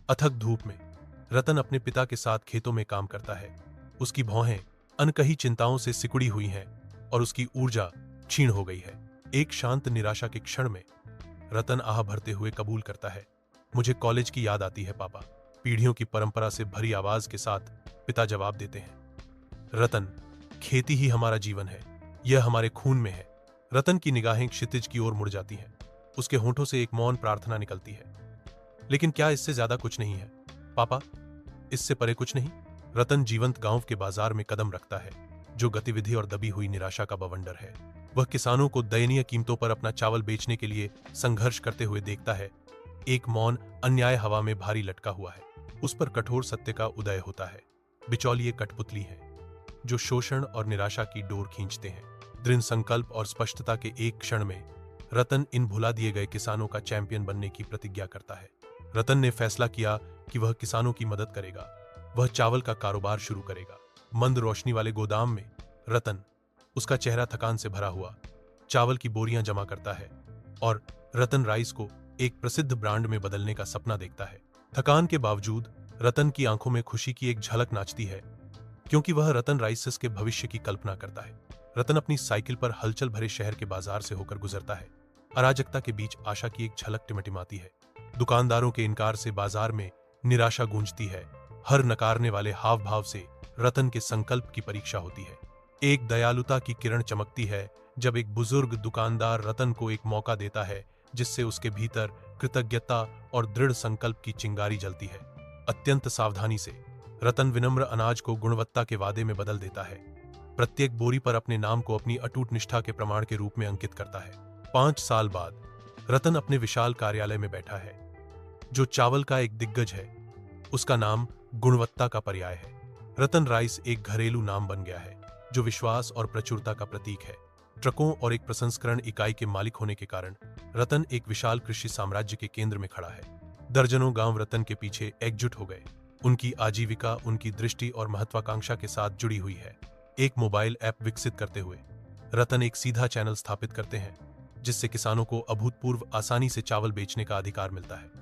अथक धूप में रतन अपने पिता के साथ खेतों में काम करता है। उसकी भौहें अनकही चिंताओं से सिकुड़ी हुई हैं और उसकी ऊर्जा क्षीण हो गई है। एक शांत निराशा के क्षण में रतन आह भरते हुए कबूल करता है, मुझे कॉलेज की याद आती है पापा। पीढ़ियों की परंपरा से भरी आवाज के साथ पिता जवाब देते हैं, रतन, खेती ही हमारा जीवन है, यह हमारे खून में है। रतन की निगाहें क्षितिज की ओर मुड़ जाती हैं। उसके होंठों से एक मौन प्रार्थना निकलती है, लेकिन क्या इससे ज्यादा कुछ नहीं है पापा? इससे परे कुछ नहीं? रतन जीवंत गांव के बाजार में कदम रखता है, जो गतिविधि और दबी हुई निराशा का बवंडर है। वह किसानों को दयनीय कीमतों पर अपना चावल बेचने के लिए संघर्ष करते हुए देखता है। एक मौन अन्याय हवा में भारी लटका हुआ है। उस पर कठोर सत्य का उदय होता है। बिचौलिए कठपुतली हैं, जो शोषण और निराशा की डोर खींचते हैं। दृढ़ संकल्प और स्पष्टता के एक क्षण में रतन इन भुला दिए गए किसानों का चैंपियन बनने की प्रतिज्ञा करता है। रतन ने फैसला किया कि वह किसानों की मदद करेगा। वह चावल का कारोबार शुरू करेगा। मंद रोशनी वाले गोदाम में रतन, उसका चेहरा थकान से भरा हुआ, चावल की बोरियां जमा करता है और रतन राइस को एक प्रसिद्ध ब्रांड में बदलने का सपना देखता है। थकान के बावजूद रतन की आंखों में खुशी की एक झलक नाचती है, क्योंकि वह रतन राइसेस के भविष्य की कल्पना करता है। रतन अपनी साइकिल पर हलचल भरे शहर के बाजार से होकर गुजरता है। अराजकता के बीच आशा की एक झलक टिमटिमाती है। दुकानदारों के इनकार से बाजार में निराशा गूंजती है। हर नकारने वाले हाव भाव से रतन के संकल्प की परीक्षा होती है। एक दयालुता की किरण चमकती है जब एक बुजुर्ग दुकानदार रतन को एक मौका देता है, जिससे उसके भीतर कृतज्ञता और दृढ़ संकल्प की चिंगारी जलती है। अत्यंत सावधानी से रतन विनम्र अनाज को गुणवत्ता के वादे में बदल देता है। प्रत्येक बोरी पर अपने नाम को अपनी अटूट निष्ठा के प्रमाण के रूप में अंकित करता है। 5 साल बाद रतन अपने विशाल कार्यालय में बैठा है, जो चावल का एक दिग्गज है। उसका नाम गुणवत्ता का पर्याय है। रतन राइस एक घरेलू नाम बन गया है, जो विश्वास और प्रचुरता का प्रतीक है। ट्रकों और एक प्रसंस्करण इकाई के मालिक होने के कारण रतन एक विशाल कृषि साम्राज्य के केंद्र में खड़ा है। दर्जनों गांव रतन के पीछे एकजुट हो गए। उनकी आजीविका उनकी दृष्टि और महत्वाकांक्षा के साथ जुड़ी हुई है। एक मोबाइल ऐप विकसित करते हुए रतन एक सीधा चैनल स्थापित करते हैं, जिससे किसानों को अभूतपूर्व आसानी से चावल बेचने का अधिकार मिलता है।